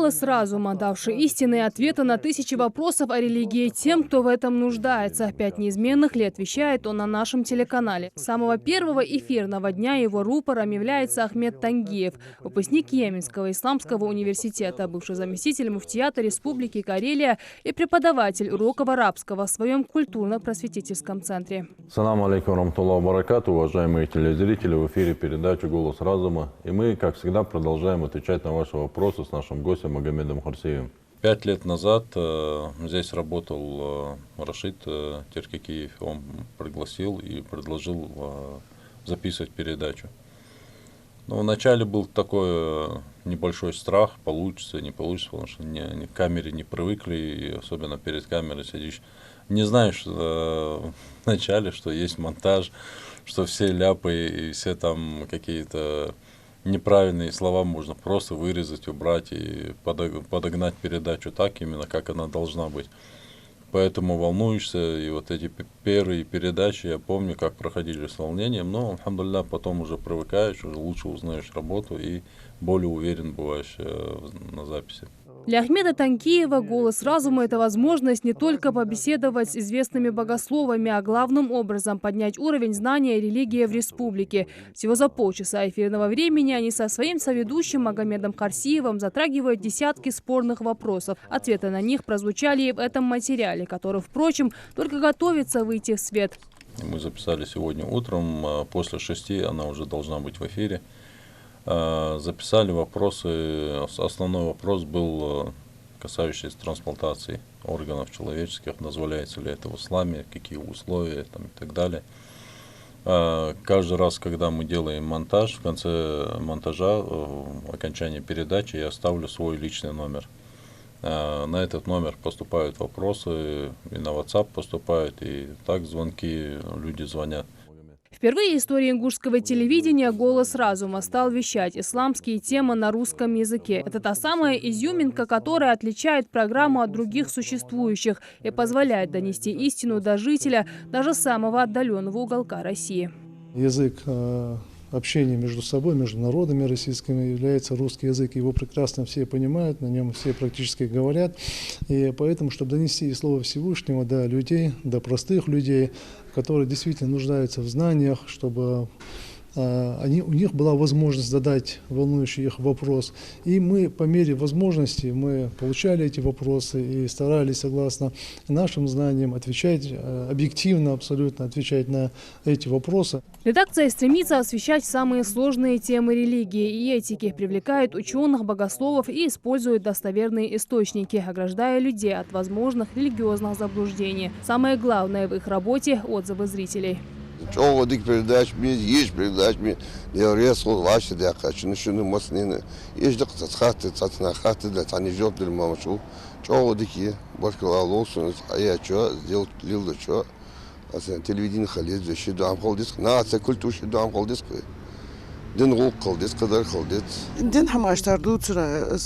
Голос разума, давший истинные ответы на тысячи вопросов о религии тем, кто в этом нуждается. 5 неизменных лет вещает он на нашем телеканале. С самого первого эфирного дня его рупором является Ахмед Тангиев, выпускник Йеменского исламского университета, бывший заместитель муфтията Республики Карелия и преподаватель уроков арабского в своем культурно-просветительском центре. Саламу алейкум рамтуллаху баракату, уважаемые телезрители, в эфире передача «Голос разума». И мы, как всегда, продолжаем отвечать на ваши вопросы с нашим гостем Магомедом Хурсиевым. 5 лет назад здесь работал Рашид Теркикиев. Он пригласил и предложил записывать передачу. Но вначале был такой небольшой страх, получится, не получится, потому что к камере не привыкли, и особенно перед камерой сидишь. Не знаешь вначале, что есть монтаж, что все ляпы и все там какие-то неправильные слова можно просто вырезать, убрать и подогнать передачу так, именно как она должна быть. Поэтому волнуешься, и вот эти первые передачи, я помню, как проходили с волнением, но, алхамдулилля, потом уже привыкаешь, уже лучше узнаешь работу и более уверен бываешь на записи. Для Ахмеда Тангиева «Голос разума» – это возможность не только побеседовать с известными богословами, а главным образом поднять уровень знания религии в республике. Всего за полчаса эфирного времени они со своим соведущим Магомедом Хурсиевым затрагивают десятки спорных вопросов. Ответы на них прозвучали и в этом материале, который, впрочем, только готовится выйти в свет. Мы записали сегодня утром, после 6 она уже должна быть в эфире. Записали вопросы. Основной вопрос был касающийся трансплантации органов человеческих, дозволяется ли это в исламе, какие условия там, и так далее. Каждый раз, когда мы делаем монтаж, в конце монтажа, в окончании передачи, я ставлю свой личный номер. На этот номер поступают вопросы, и на WhatsApp поступают, и так звонки, люди звонят. Впервые в истории ингушского телевидения «Голос разума» стал вещать исламские темы на русском языке. Это та самая изюминка, которая отличает программу от других существующих и позволяет донести истину до жителя даже самого отдаленного уголка России. Язык общения между собой, между народами российскими является русский язык. Его прекрасно все понимают, на нем все практически говорят. И поэтому, чтобы донести Слово Всевышнего до людей, до простых людей, которые действительно нуждаются в знаниях, чтобы у них была возможность задать волнующий их вопрос. И мы по мере возможности мы получали эти вопросы и старались, согласно нашим знаниям, отвечать объективно, абсолютно отвечать на эти вопросы. Редакция стремится освещать самые сложные темы религии и этики, привлекает ученых, богословов и использует достоверные источники, ограждая людей от возможных религиозных заблуждений. Самое главное в их работе – отзывы зрителей. Çoğudik передачами, есть передачами, я резко ваши дякачи, ну что не маснины, есть док цатхаты, цатнахаты, да тани жоб для мамашу, çoğudiki, başka olsun, ya что сделать лил что, а телевидение халит, за что дам холдиск, на це культура что дам холдиск, дин гул холдиск, кадар холдит. دين حماشتار دوترا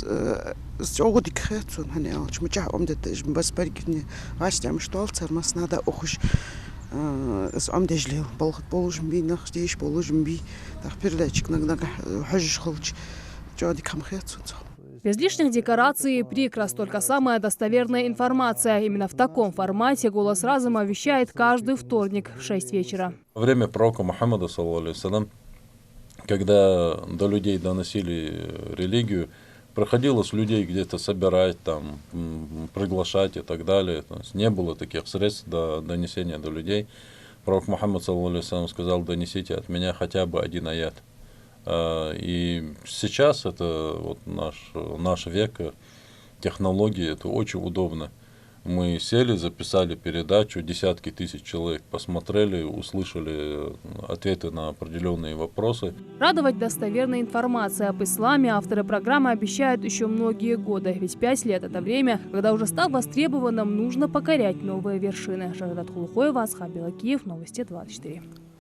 çoğudik xetsun hani alç, mıçah omdet, بس برگني عشتم مشتال صار مسنادا أخش أم دجلة بالخد بولجم بي نخديش بولجم بي تخبرلاتشك نقدر حج خلج جادي كم خيط. Без лишних декораций и прикрас, только самая достоверная информация. Именно в таком формате «Голос разума» вещает каждый вторник в 6 вечера. Во время пророка Мухаммада, когда до людей доносили религию, приходилось людей где-то собирать, там, приглашать и так далее. То есть не было таких средств до донесения до людей. Пророк Мухаммад сказал: донесите от меня хотя бы один аят. И сейчас это вот наш век, технологии, это очень удобно. Мы сели, записали передачу, десятки тысяч человек посмотрели, услышали ответы на определенные вопросы. Радовать достоверной информацией об исламе авторы программы обещают еще многие годы. Ведь 5 лет – это время, когда уже став востребованным, нужно покорять новые вершины. Шахрат Хулухоева, Асхаб Белакиев, Новости 24.